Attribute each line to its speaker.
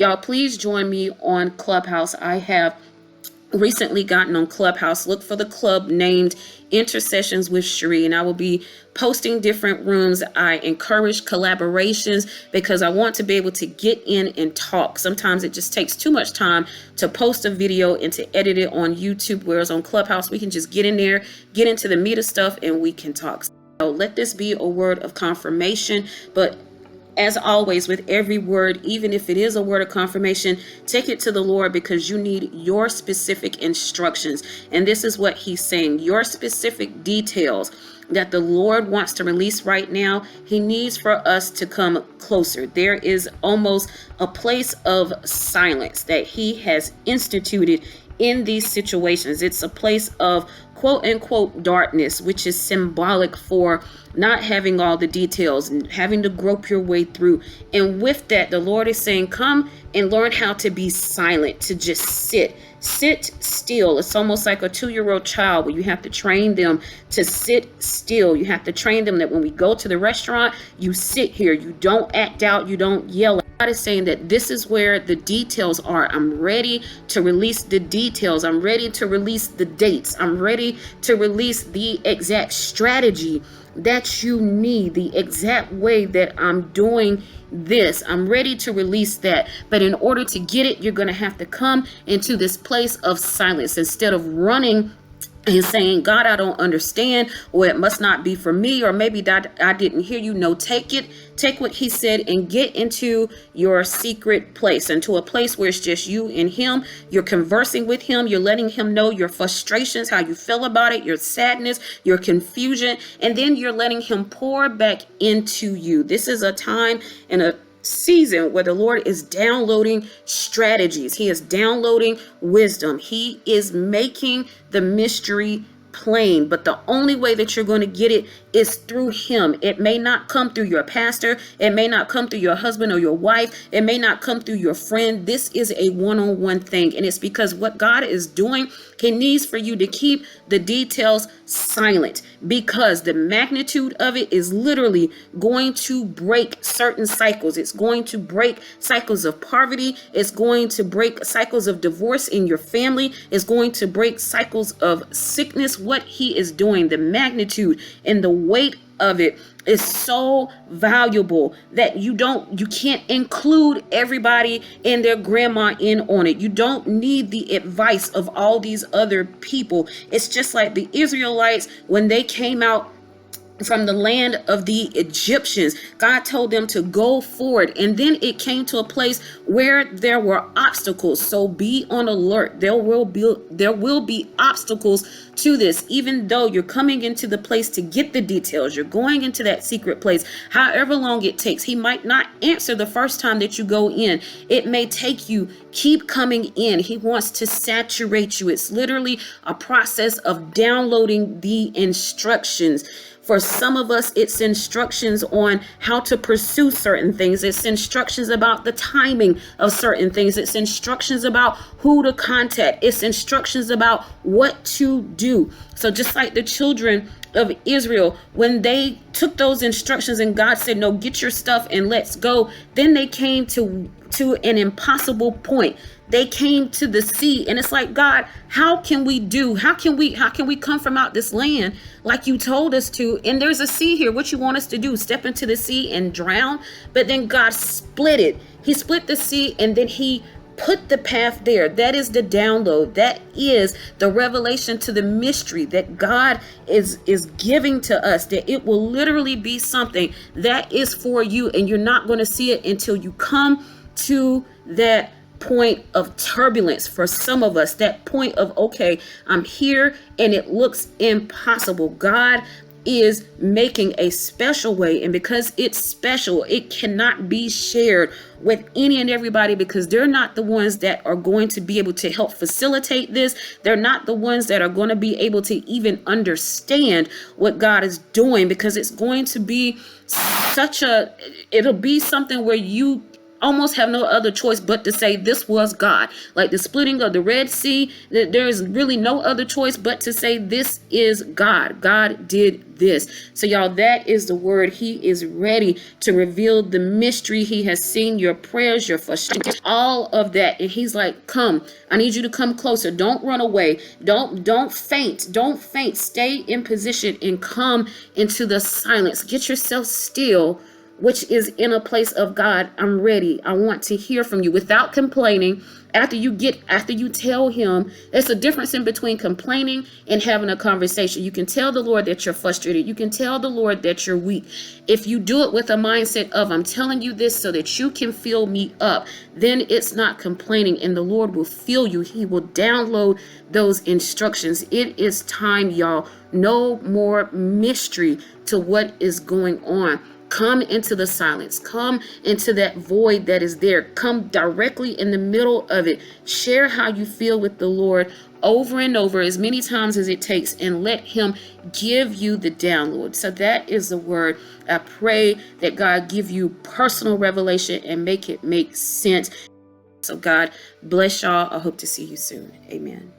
Speaker 1: Y'all, please join me on Clubhouse. I have recently gotten on Clubhouse. Look for the club named Intercessions with Cheree, and I will be posting different rooms. I encourage collaborations because I want to be able to get in and talk. Sometimes it just takes too much time to post a video and to edit it on YouTube, whereas on Clubhouse we can just get in there, get into the meat of stuff, and we can talk. So let this be a word of confirmation, but as always, with every word, even if it is a word of confirmation, take it to the Lord because you need your specific instructions. And this is what he's saying, your specific details that the Lord wants to release right now. He needs for us to come closer. There is almost a place of silence that he has instituted in these situations. It's a place of quote unquote darkness, which is symbolic for not having all the details and having to grope your way through. And with that, the Lord is saying, come and learn how to be silent, to just sit still. It's almost like a 2-year-old child where you have to train them to sit still. You have to train them that when we go to the restaurant, you sit here, you don't act out, you don't yell. God is saying that this is where the details are. I'm ready to release the details. I'm ready to release the dates. I'm ready to release the exact strategy that you need, the exact way that I'm doing this. I'm ready to release that. But in order to get it, you're going to have to come into this place of silence instead of running and saying, God, I don't understand, or it must not be for me, or maybe that I didn't hear you. No, take what he said and get into your secret place, into a place where it's just you and him. You're conversing with him. You're letting him know your frustrations, how you feel about it, your sadness, your confusion, and then you're letting him pour back into you. This is a time and a season where the Lord is downloading strategies. He is downloading wisdom. He is making the mystery plain, but the only way that you're going to get it is through him. It may not come through your pastor. It may not come through your husband or your wife. It may not come through your friend. This is a one-on-one thing, and it's because what God is doing, he needs for you to keep the details silent, because the magnitude of it is literally going to break certain cycles. It's going to break cycles of poverty. It's going to break cycles of divorce in your family. It's going to break cycles of sickness. What he is doing, the magnitude and the weight of it is so valuable that you can't include everybody and their grandma in on it. You don't need the advice of all these other people. It's just like the Israelites when they came out from the land of the Egyptians. God told them to go forward, and then it came to a place where there were obstacles. So be on alert. There will be obstacles to this. Even though you're coming into the place to get the details, you're going into that secret place, however long it takes. He might not answer the first time that you go in. It may take you. Keep coming in. He wants to saturate you. It's literally a process of downloading the instructions. For some of us, it's instructions on how to pursue certain things. It's instructions about the timing of certain things. It's instructions about who to contact. It's instructions about what to do. So just like the children of Israel, when they took those instructions and God said, no, get your stuff and let's go, then they came to an impossible point. They came to the sea, and it's like, God, how can we come from out this land like you told us to? And there's a sea here. What you want us to do? Step into the sea and drown? But then God split it. He split the sea, and then he put the path there. That is the download. That is the revelation to the mystery that God is giving to us, that it will literally be something that is for you, and you're not going to see it until you come to that point of turbulence. For some of us, that point of, okay, I'm here and it looks impossible. God is making a special way, and because it's special, it cannot be shared with any and everybody, because they're not the ones that are going to be able to help facilitate this. They're not the ones that are going to be able to even understand what God is doing, because it's going to be it'll be something where you almost have no other choice but to say this was God. Like the splitting of the Red Sea, there is really no other choice but to say this is God. God did this. So y'all, that is the word. He is ready to reveal the mystery. He has seen your prayers, your frustration, all of that. And he's like, come, I need you to come closer. Don't run away. Don't faint. Don't faint. Stay in position and come into the silence. Get yourself still, which is in a place of God. I'm ready. I want to hear from you without complaining. After you tell him, there's a difference in between complaining and having a conversation. You can tell the Lord that you're frustrated. You can tell the Lord that you're weak. If you do it with a mindset of, I'm telling you this so that you can fill me up, then it's not complaining, and the Lord will fill you. He will download those instructions. It is time, y'all. No more mystery to what is going on. Come into the silence. Come into that void that is there. Come directly in the middle of it. Share how you feel with the Lord over and over as many times as it takes, and let him give you the download. So that is the word. I pray that God give you personal revelation and make it make sense. So God bless y'all. I hope to see you soon. Amen.